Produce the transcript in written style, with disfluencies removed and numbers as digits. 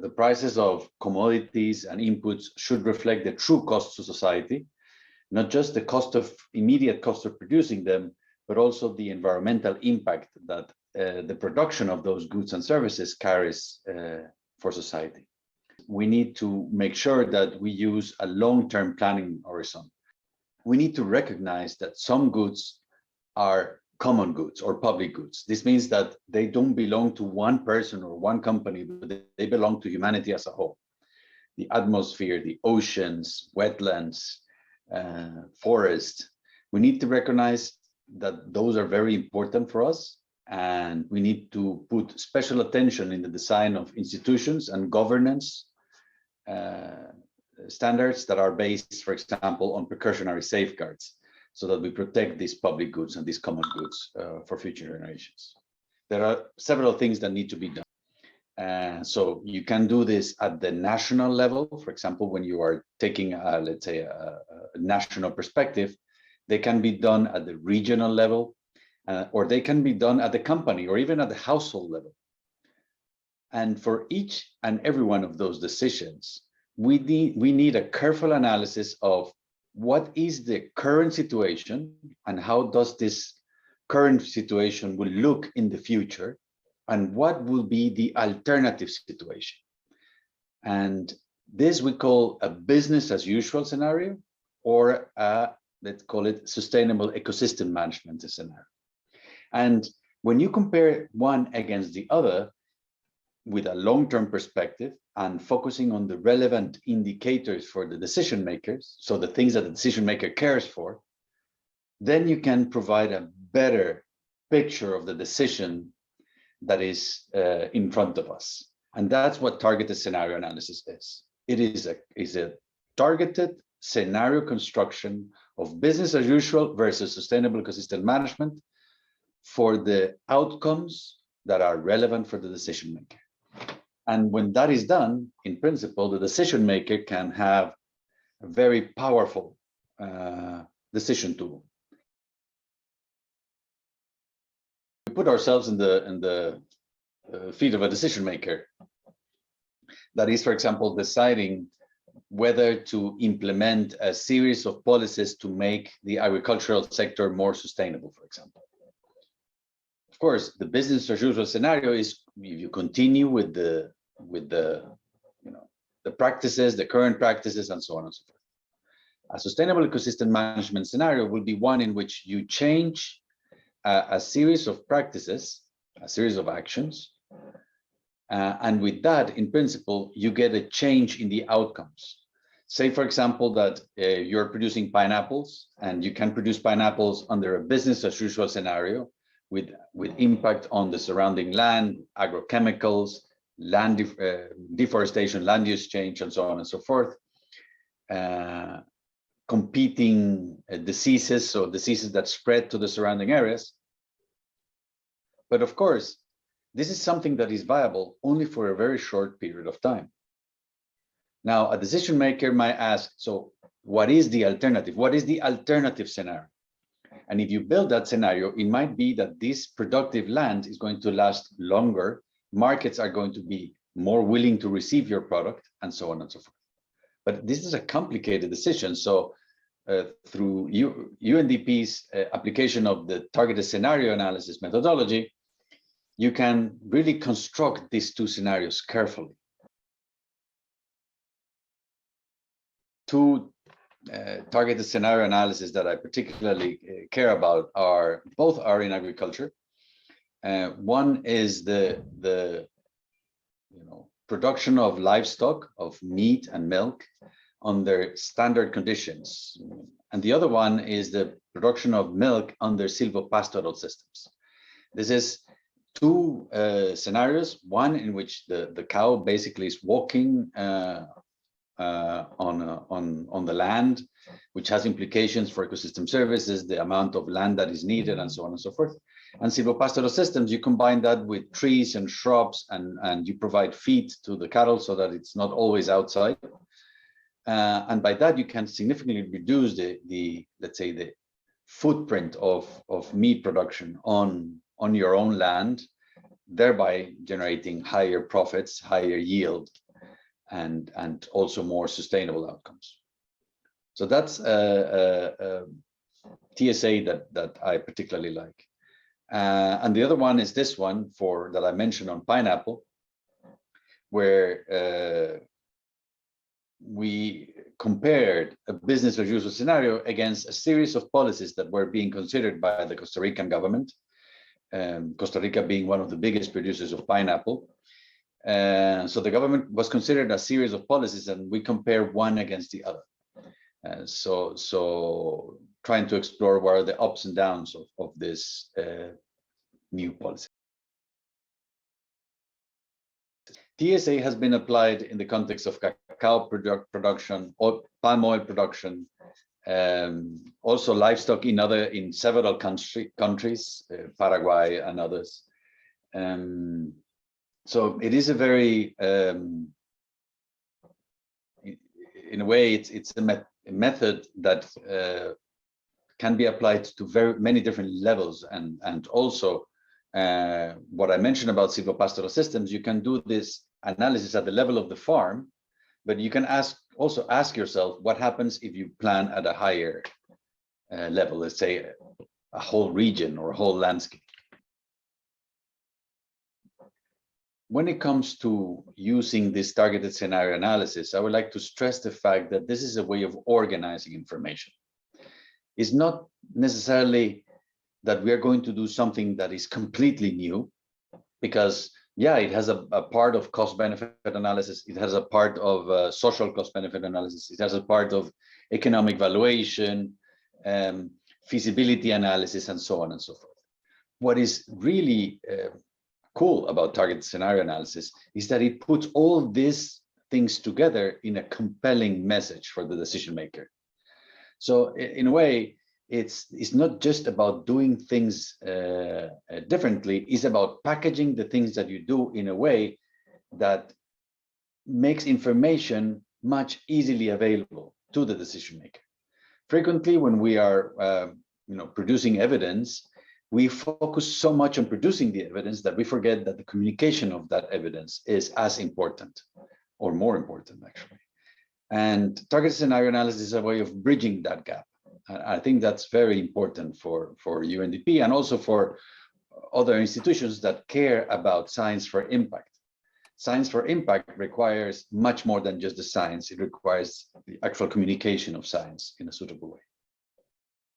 The prices of commodities and inputs should reflect the true costs to society, not just the immediate cost of producing them, but also the environmental impact that the production of those goods and services carries for society. We need to make sure that we use a long-term planning horizon. We need to recognize that some goods are common goods or public goods. This means that they don't belong to one person or one company, but they belong to humanity as a whole. The atmosphere, the oceans, wetlands, forests. We need to recognize that those are very important for us, and we need to put special attention in the design of institutions and governance standards that are based, for example, on precautionary safeguards, so that we protect these public goods and these common goods for future generations. There are several things that need to be done. So you can do this at the national level. For example, when you are taking, let's say, a national perspective, they can be done at the regional level, or they can be done at the company or even at the household level. And for each and every one of those decisions, we need a careful analysis of what is the current situation and how does this current situation will look in the future, and what will be the alternative situation. And this we call a business as usual scenario, or let's call it sustainable ecosystem management scenario. And when you compare one against the other with a long-term perspective and focusing on the relevant indicators for the decision makers, so the things that the decision maker cares for, then you can provide a better picture of the decision that is in front of us. And that's what targeted scenario analysis is. It is a targeted scenario construction of business as usual versus sustainable ecosystem management for the outcomes that are relevant for the decision maker. And when that is done, in principle, the decision maker can have a very powerful decision tool. We put ourselves in the feet of a decision maker. That is, for example, deciding whether to implement a series of policies to make the agricultural sector more sustainable, for example. Of course, the business as usual scenario is if you continue with the practices, the current practices, and so on and so forth. A sustainable ecosystem management scenario will be one in which you change a series of practices, a series of actions, and with that, in principle, you get a change in the outcomes. Say, for example, that you're producing pineapples, and you can produce pineapples under a business as usual scenario with impact on the surrounding land, agrochemicals, land deforestation, land use change, and so on and so forth. Competing diseases, so diseases that spread to the surrounding areas. But of course, this is something that is viable only for a very short period of time. Now, a decision maker might ask, so what is the alternative? What is the alternative scenario? And if you build that scenario, it might be that this productive land is going to last longer, markets are going to be more willing to receive your product, and so on and so forth. But this is a complicated decision. So through UNDP's application of the targeted scenario analysis methodology, you can really construct these two scenarios carefully. Two targeted scenario analysis that I particularly care about are both in agriculture. One is the production of livestock, of meat and milk under standard conditions. And the other one is the production of milk under silvopastoral systems. This is two scenarios, one in which the cow basically is walking on the land, which has implications for ecosystem services, the amount of land that is needed, and so on and so forth. And silvopastoral systems, you combine that with trees and shrubs, and you provide feed to the cattle so that it's not always outside. And by that, you can significantly reduce let's say, the footprint of meat production on your own land, thereby generating higher profits, higher yield, and also more sustainable outcomes. So that's TSA that I particularly like. And the other one is this one that I mentioned on pineapple, where we compared a business as usual scenario against a series of policies that were being considered by the Costa Rican government, Costa Rica being one of the biggest producers of pineapple. So the government was considered a series of policies, and we compare one against the other. So trying to explore what are the ups and downs of this new policy. TSA has been applied in the context of cacao production, or palm oil production, also livestock in several countries, Paraguay and others. So it is a very, in a way, it's a method that can be applied to very many different levels, and also what I mentioned about silvopastoral systems, you can do this analysis at the level of the farm, but you can also ask yourself what happens if you plan at a higher level, let's say a whole region or a whole landscape. When it comes to using this targeted scenario analysis, I would like to stress the fact that this is a way of organizing information. It's not necessarily that we are going to do something that is completely new, because yeah, it has a part of cost-benefit analysis, it has a part of social cost-benefit analysis, it has a part of economic valuation, feasibility analysis, and so on and so forth. What is really cool about targeted scenario analysis is that it puts all these things together in a compelling message for the decision maker. So in a way, it's not just about doing things differently, it's about packaging the things that you do in a way that makes information much easily available to the decision maker. Frequently, when we are producing evidence, we focus so much on producing the evidence that we forget that the communication of that evidence is as important, or more important actually. And targeted scenario analysis is a way of bridging that gap. I think that's very important for UNDP and also for other institutions that care about science for impact. Science for impact requires much more than just the science. It requires the actual communication of science in a suitable way.